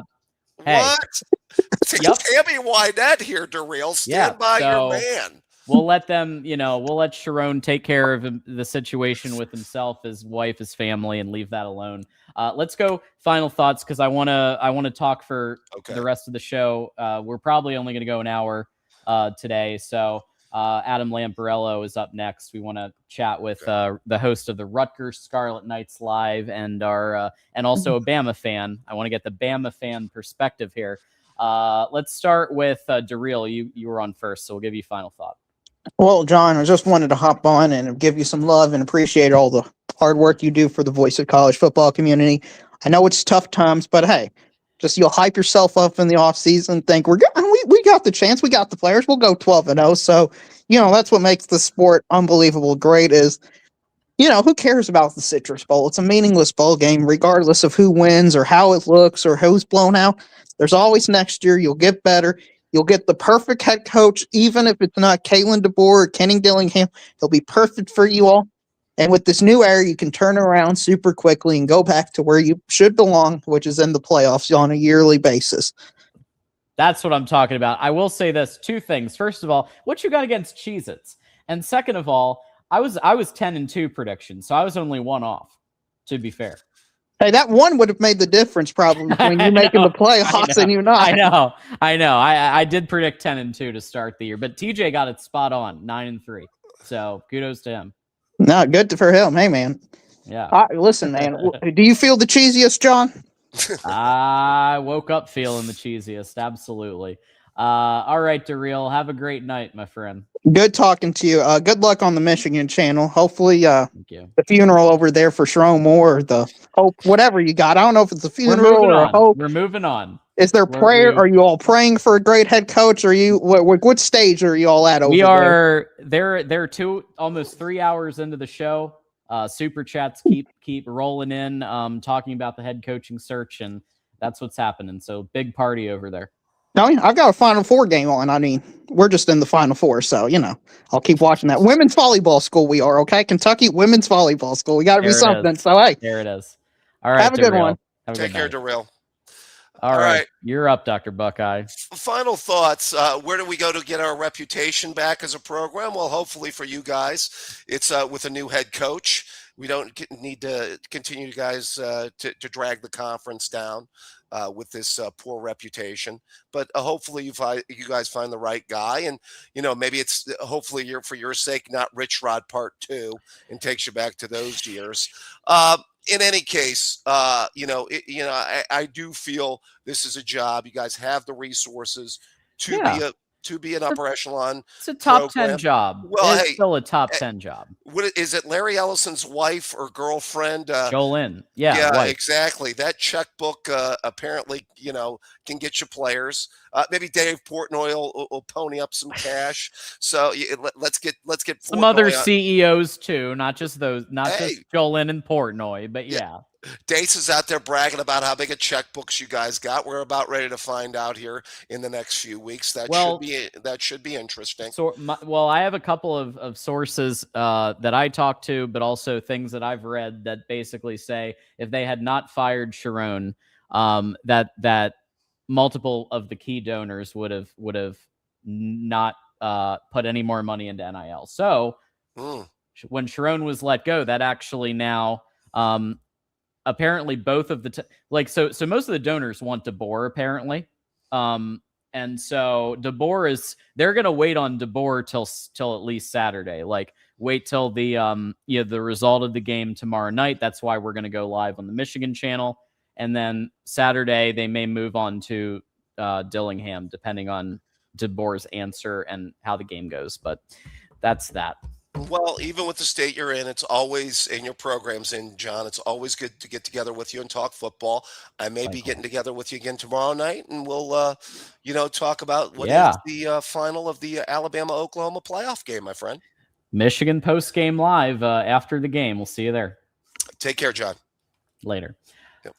Hey. What? Yep. Tammy Wynette here, Darrell. Stand by your man. We'll let them, we'll let Sharon take care of the situation with himself, his wife, his family, and leave that alone. Let's go final thoughts, because I want to talk for the rest of the show. We're probably only going to go an hour today, so Adam Lamparello is up next. We want to chat with the host of the Rutgers Scarlet Knights Live and and also a Bama fan. I want to get the Bama fan perspective here. Let's start with Darrell. You were on first, so we'll give you final thought. Well, John, I just wanted to hop on and give you some love and appreciate all the hard work you do for the voice of college football community. I know it's tough times, but hey, just you'll hype yourself up in the offseason, think we got the chance, we got the players, we'll go 12-0. So, that's what makes the sport unbelievable great is, who cares about the Citrus Bowl? It's a meaningless bowl game, regardless of who wins or how it looks or who's blown out. There's always next year. You'll get better. You'll get the perfect head coach, even if it's not Kalen DeBoer or Kenny Dillingham. He'll be perfect for you all. And with this new era, you can turn around super quickly and go back to where you should belong, which is in the playoffs on a yearly basis. That's what I'm talking about. I will say this, two things. First of all, what you got against Cheez-Its? And second of all, I was 10-2 prediction, so I was only one off, to be fair. Hey, that one would have made the difference probably between you making the playoffs and you not. I know. I did predict 10-2 to start the year, but TJ got it spot on, 9-3. So kudos to him. No, good for him. Hey, man. Yeah. Listen, man. Do you feel the cheesiest, John? I woke up feeling the cheesiest. Absolutely. All right, Darrell. Have a great night, my friend. Good talking to you. Good luck on the Michigan channel. Hopefully, Thank you. the funeral over there for Sharon Moore, or the hope, whatever you got. I don't know if it's a funeral or a hope. We're moving on. Is there prayer? Are you all praying for a great head coach? Are you what stage are you all at over there? They're almost 3 hours into the show. Super chats keep rolling in, talking about the head coaching search, and that's what's happening. So big party over there. No, I've got a Final Four game on. I mean, we're just in the Final Four, so I'll keep watching that. Women's volleyball school, we are okay. Kentucky women's volleyball school. We got to be something. So hey, there it is. All right, have a good one. Take care, Darrell. All right, you're up, Dr. Buckeye. Final thoughts. Where do we go to get our reputation back as a program? Well, hopefully for you guys, it's with a new head coach. We don't need to continue, guys, to drag the conference down with this poor reputation. But hopefully, you guys find the right guy, and maybe it's hopefully for your sake, not Rich Rod Part 2, and takes you back to those years. In any case, I do feel this is a job. You guys have the resources to Yeah. be an upper echelon. It's a top 10 program. job. Well, It's hey, still a top 10 job. what is it? Larry Ellison's wife or girlfriend? Jolyn. Yeah, wife. Exactly. That checkbook apparently, can get you players. Maybe Dave Portnoy will pony up some cash. So let's get Some other Portnoy on. CEOs too, not just just Hey. Jolyn and Portnoy, but yeah. Dace is out there bragging about how big a checkbooks you guys got. We're about ready to find out here in the next few weeks. That should be interesting. So, I have a couple of sources that I talked to, but also things that I've read that basically say if they had not fired Sharon, that multiple of the key donors would have not put any more money into NIL. So when Sharon was let go, that actually now apparently both of the so most of the donors want DeBoer apparently, and so DeBoer they're gonna wait on DeBoer till at least Saturday, like wait till the the result of the game tomorrow night. That's why we're gonna go live on the Michigan channel, and then Saturday they may move on to Dillingham depending on DeBoer's answer and how the game goes. But that's that. Well, even with the state you're in, it's always in your programs in, John. It's always good to get together with you and talk football. I may be getting together with you again tomorrow night, and we'll, talk about what is the final of the Alabama-Oklahoma playoff game, my friend. Michigan post-game live after the game. We'll see you there. Take care, John. Later. Yep.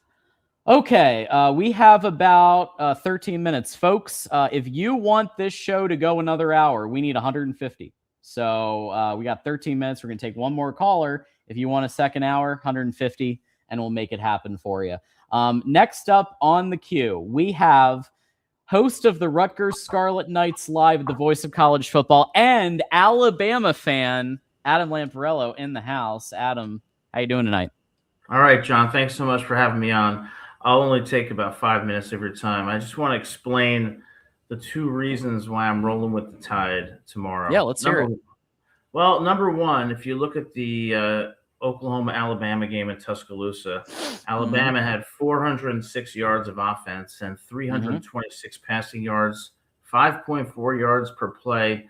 Okay, we have about 13 minutes. Folks, if you want this show to go another hour, we need 150. So we got 13 minutes. We're going to take one more caller. If you want a second hour, 150, and we'll make it happen for you. Next up on the queue, we have host of the Rutgers Scarlet Knights Live at the Voice of College Football and Alabama fan, Adam Lamparello, in the house. Adam, how you doing tonight? All right, John. Thanks so much for having me on. I'll only take about 5 minutes of your time. I just want to explain the two reasons why I'm rolling with the Tide tomorrow. Yeah, let's hear it. Well, number one, if you look at the Oklahoma-Alabama game in Tuscaloosa, Alabama had 406 yards of offense and 326 passing yards, 5.4 yards per play,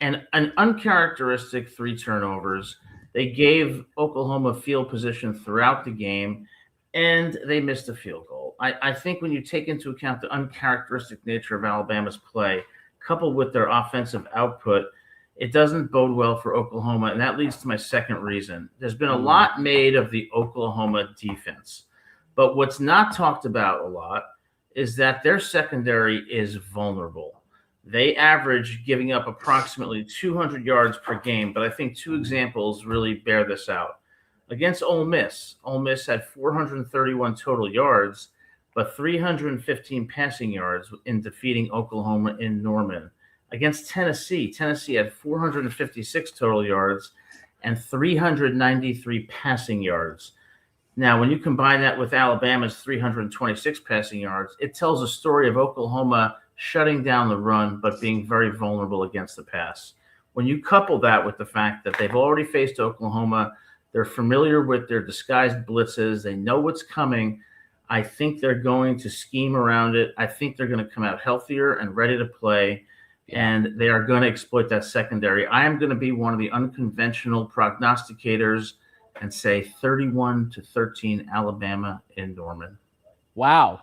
and an uncharacteristic 3 turnovers. They gave Oklahoma field position throughout the game, and they missed a field goal. I think when you take into account the uncharacteristic nature of Alabama's play, coupled with their offensive output, it doesn't bode well for Oklahoma, and that leads to my second reason. There's been a lot made of the Oklahoma defense, but what's not talked about a lot is that their secondary is vulnerable. They average giving up approximately 200 yards per game, but I think 2 examples really bear this out. Against Ole Miss had 431 total yards, but 315 passing yards in defeating Oklahoma in Norman. Against Tennessee had 456 total yards and 393 passing yards. Now, when you combine that with Alabama's 326 passing yards, it tells a story of Oklahoma shutting down the run but being very vulnerable against the pass. When you couple that with the fact that they've already faced Oklahoma, they're familiar with their disguised blitzes, they know what's coming, I think they're going to scheme around it. I think they're going to come out healthier and ready to play. And they are going to exploit that secondary. I am going to be one of the unconventional prognosticators and say 31-13 Alabama in Norman. Wow.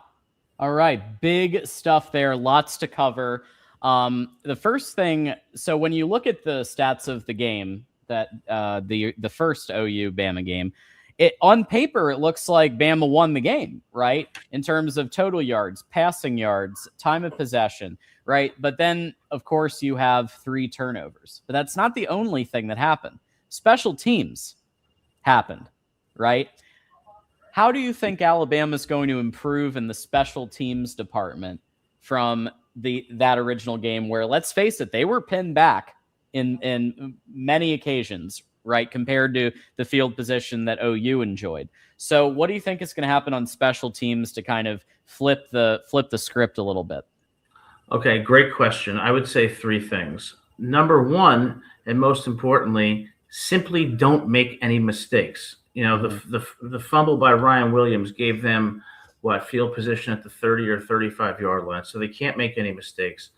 All right. Big stuff there. Lots to cover. The first thing, so when you look at the stats of the game, that the first OU Bama game, on paper, it looks like Bama won the game, right? In terms of total yards, passing yards, time of possession, right? But then, of course, you have 3 turnovers. But that's not the only thing that happened. Special teams happened, right? How do you think Alabama's going to improve in the special teams department from that original game where, let's face it, they were pinned back in many occasions, right, compared to the field position that OU enjoyed. So what do you think is going to happen on special teams to kind of flip the script a little bit? Okay, great question. I would say three things. Number one, and most importantly, simply don't make any mistakes. You know, the fumble by Ryan Williams gave them field position at the 30 or 35-yard line, so they can't make any mistakes.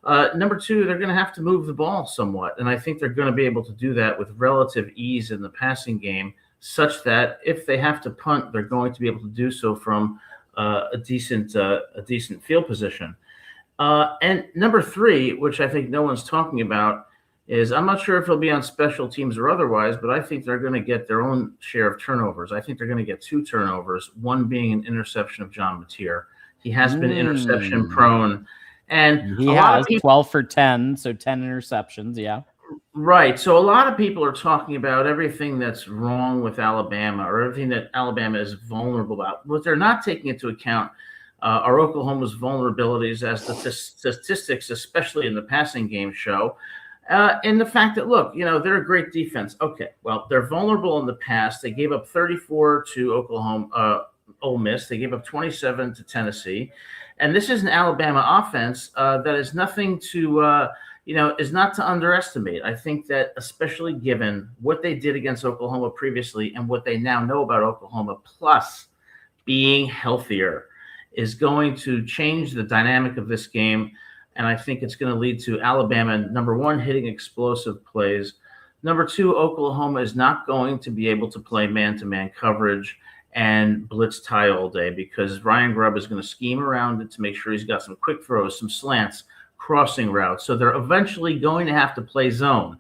Number two, they're going to have to move the ball somewhat, and I think they're going to be able to do that with relative ease in the passing game, such that if they have to punt, they're going to be able to do so from a decent field position. And number three, which I think no one's talking about, is I'm not sure if it'll be on special teams or otherwise, but I think they're going to get their own share of turnovers. I think they're going to get 2 turnovers, one being an interception of John Mateer. He has been interception prone. And he has 12 for 10, so 10 interceptions, yeah. Right. So a lot of people are talking about everything that's wrong with Alabama or everything that Alabama is vulnerable about. What they're not taking into account are Oklahoma's vulnerabilities, as the statistics, especially in the passing game, show. And the fact that, look, you know, they're a great defense. Okay, well, they're vulnerable in the past. They gave up 34 to Ole Miss. They gave up 27 to Tennessee. And this is an Alabama offense that is nothing to, is not to underestimate. I think that especially given what they did against Oklahoma previously and what they now know about Oklahoma, plus being healthier, is going to change the dynamic of this game. And I think it's going to lead to Alabama, number one, hitting explosive plays. Number two, Oklahoma is not going to be able to play man-to-man coverage and blitz tie all day, because Ryan Grubb is going to scheme around it to make sure he's got some quick throws, some slants, crossing routes. So they're eventually going to have to play zone.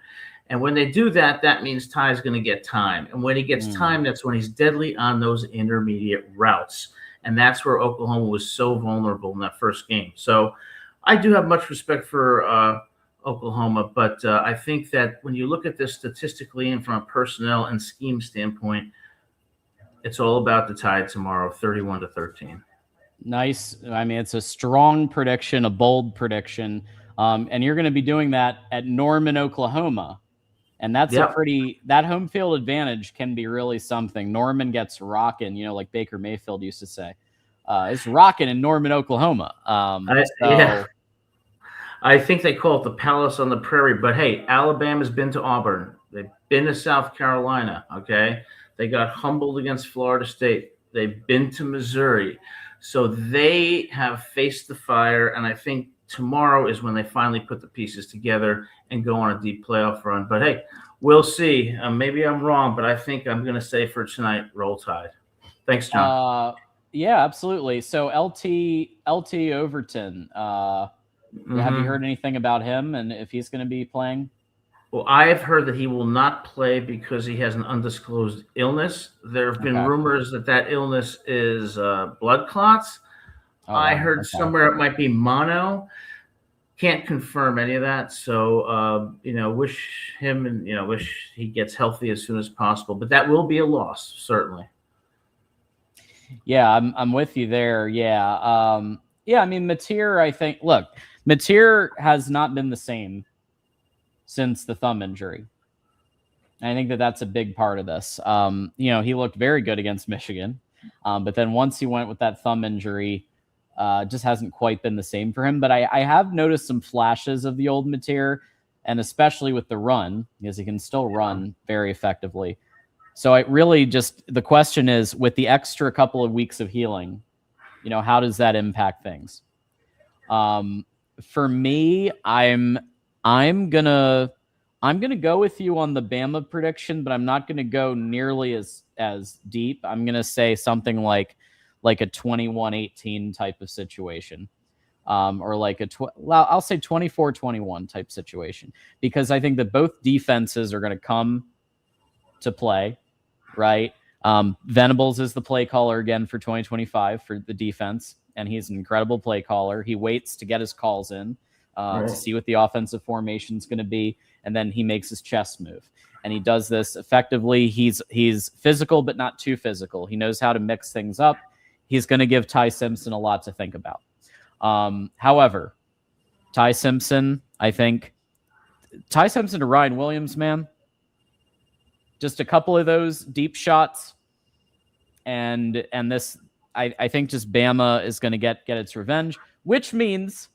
And when they do that, that means Ty is going to get time. And when he gets time, that's when he's deadly on those intermediate routes. And that's where Oklahoma was so vulnerable in that first game. So I do have much respect for Oklahoma, but I think that when you look at this statistically and from a personnel and scheme standpoint, it's all about the Tide tomorrow, 31-13. Nice. I mean, it's a strong prediction, a bold prediction. And you're going to be doing that at Norman, Oklahoma. And that's that home field advantage can be really something. Norman gets rocking, like Baker Mayfield used to say. It's rocking in Norman, Oklahoma. I think they call it the Palace on the Prairie. But, hey, Alabama's been to Auburn. They've been to South Carolina, okay? They got humbled against Florida State. They've been to Missouri. So they have faced the fire, and I think tomorrow is when they finally put the pieces together and go on a deep playoff run. But, hey, we'll see. Maybe I'm wrong, but I think I'm going to say for tonight, Roll Tide. Thanks, John. Yeah, absolutely. So LT Overton, have you heard anything about him and if he's going to be playing? Well, I have heard that he will not play because he has an undisclosed illness. There have been rumors that illness is blood clots. I heard somewhere it might be mono. Can't confirm any of that. So, wish him and, wish he gets healthy as soon as possible. But that will be a loss, certainly. Yeah, I'm with you there. Yeah. I mean, Mateer, I think, look, Mateer has not been the same since the thumb injury. I think that's a big part of this. He looked very good against Michigan. But then once he went with that thumb injury, just hasn't quite been the same for him. But I have noticed some flashes of the old Mateer, and especially with the run, because he can still run very effectively. So the question is, with the extra couple of weeks of healing, how does that impact things? For me, I'm gonna go with you on the Bama prediction, but I'm not gonna go nearly as deep. I'm gonna say something like a 21-18 type of situation, or like I'll say 24-21 type situation, because I think that both defenses are gonna come to play. Right. Venables is the play caller again for 2025 for the defense, and he's an incredible play caller. He waits to get his calls in to see what the offensive formation is going to be, and then he makes his chest move. And he does this effectively. He's physical, but not too physical. He knows how to mix things up. He's going to give Ty Simpson a lot to think about. However, Ty Simpson to Ryan Williams, man, just a couple of those deep shots, and this, I think just Bama is going to get its revenge, which means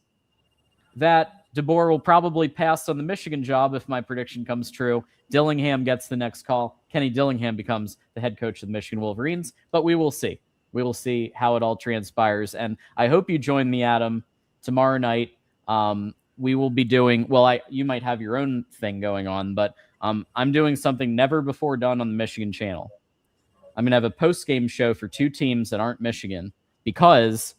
that DeBoer will probably pass on the Michigan job if my prediction comes true. Dillingham gets the next call. Kenny Dillingham becomes the head coach of the Michigan Wolverines, but we will see. We will see how it all transpires, and I hope you join me, Adam, tomorrow night. We will be doing, you might have your own thing going on, but I'm doing something never before done on the Michigan channel. I'm going to have a post-game show for two teams that aren't Michigan, because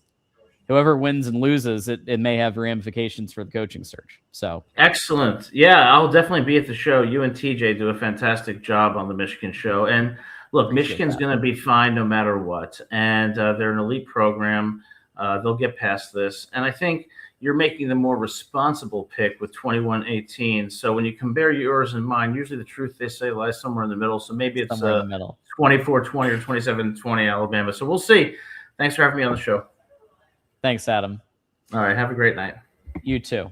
whoever wins and loses, it may have ramifications for the coaching search. So excellent. Yeah, I'll definitely be at the show. You and TJ do a fantastic job on the Michigan show. And look, Michigan's going to be fine no matter what. And they're an elite program. They'll get past this. And I think you're making the more responsible pick with 21-18. So when you compare yours and mine, usually the truth, they say, lies somewhere in the middle. So maybe it's 24-20 or 27-20 Alabama. So we'll see. Thanks for having me on the show. Thanks, Adam. All right. Have a great night. You too.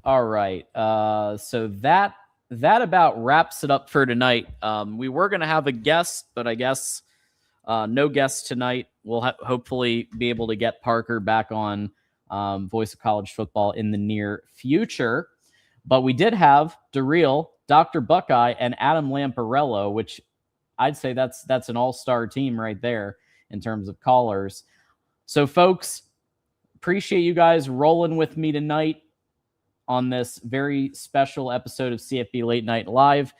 All right. So that about wraps it up for tonight. We were going to have a guest, but I guess no guest tonight. We'll hopefully be able to get Parker back on Voice of College Football in the near future. But we did have DeReal, Dr. Buckeye, and Adam Lamparello, which I'd say that's an all-star team right there in terms of callers. So, folks, appreciate you guys rolling with me tonight on this very special episode of CFB Late Night Live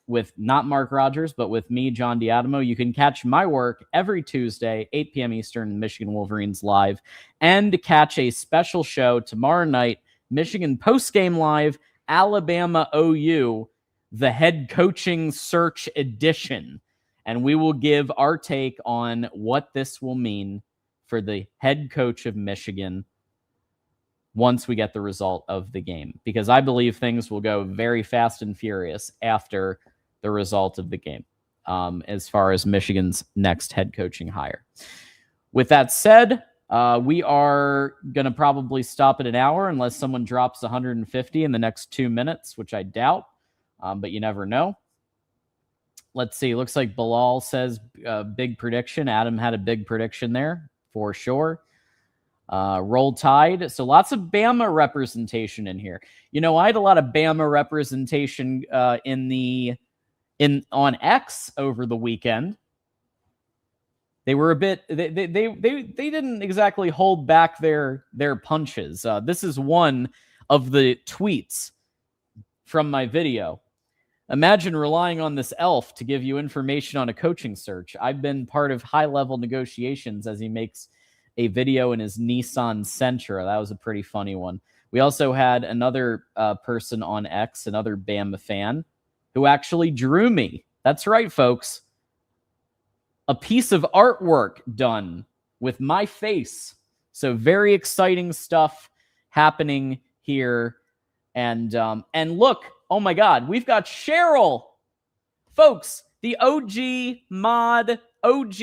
with not Mark Rogers, but with me, John D'Adamo. You can catch my work every Tuesday, 8 p.m. Eastern, Michigan Wolverines Live, and catch a special show tomorrow night, Michigan Postgame Live, Alabama OU, the head coaching search edition. And we will give our take on what this will mean for the head coach of Michigan once we get the result of the game, because I believe things will go very fast and furious after the result of the game as far as Michigan's next head coaching hire. With that said, we are going to probably stop at an hour unless someone drops 150 in the next 2 minutes, which I doubt, but you never know. Let's see. Looks like Bilal says big prediction. Adam had a big prediction there for sure. Roll Tide. So lots of Bama representation in here. You know, I had a lot of Bama representation on X over the weekend. They were a bit. They didn't exactly hold back their punches. This is one of the tweets from my video. Imagine relying on this elf to give you information on a coaching search. I've been part of high-level negotiations, as he makes a video in his Nissan Sentra. That was a pretty funny one. We also had another person on X, another Bama fan, who actually drew me. That's right, folks. A piece of artwork done with my face. So very exciting stuff happening here. And look, oh my God, we've got Cheryl. Folks, the OG mod, OG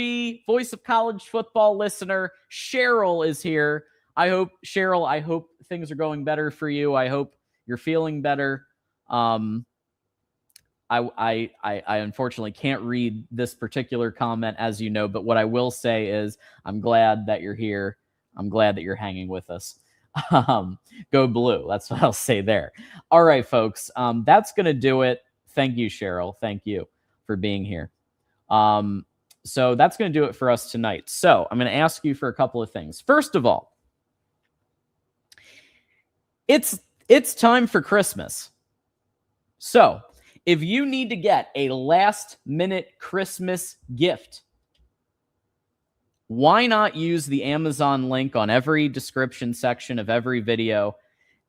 Voice of College Football listener, Cheryl is here. Cheryl, I hope things are going better for you. I hope you're feeling better. I unfortunately can't read this particular comment, as you know, but what I will say is I'm glad that you're here. I'm glad that you're hanging with us. Go blue. That's what I'll say there. All right, folks. That's going to do it. Thank you, Cheryl. Thank you for being here. So that's going to do it for us tonight. So I'm going to ask you for a couple of things. First of all, it's time for Christmas. So if you need to get a last-minute Christmas gift, why not use the Amazon link on every description section of every video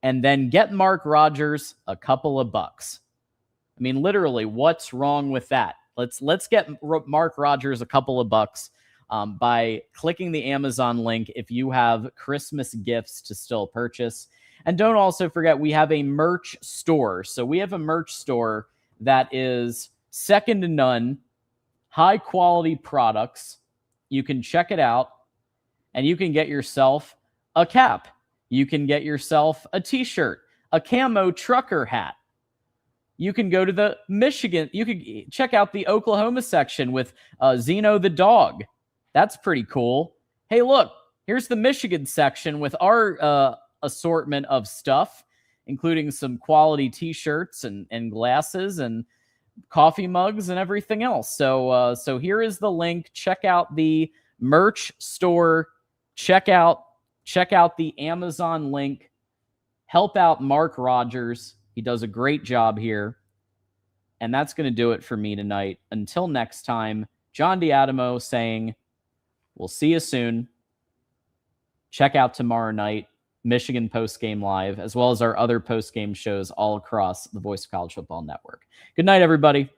and then get Mark Rogers a couple of bucks? I mean, literally, what's wrong with that? Let's get Mark Rogers a couple of bucks by clicking the Amazon link if you have Christmas gifts to still purchase. And don't also forget, we have a merch store. So we have a merch store that is second to none, high-quality products. You can check it out, and you can get yourself a cap. You can get yourself a T-shirt, a camo trucker hat. you can go to the Michigan. You could check out the Oklahoma section with Zeno the dog. That's pretty cool. Hey, look, here's the Michigan section with our assortment of stuff, including some quality T-shirts and glasses and coffee mugs and everything else. So here is the link. Check out the merch store. Check out the Amazon link. Help out Mark Rogers. He does a great job here. And that's going to do it for me tonight. Until next time, John D'Adamo saying, we'll see you soon. Check out tomorrow night, Michigan Postgame Live, as well as our other postgame shows all across the Voice of College Football Network. Good night, everybody.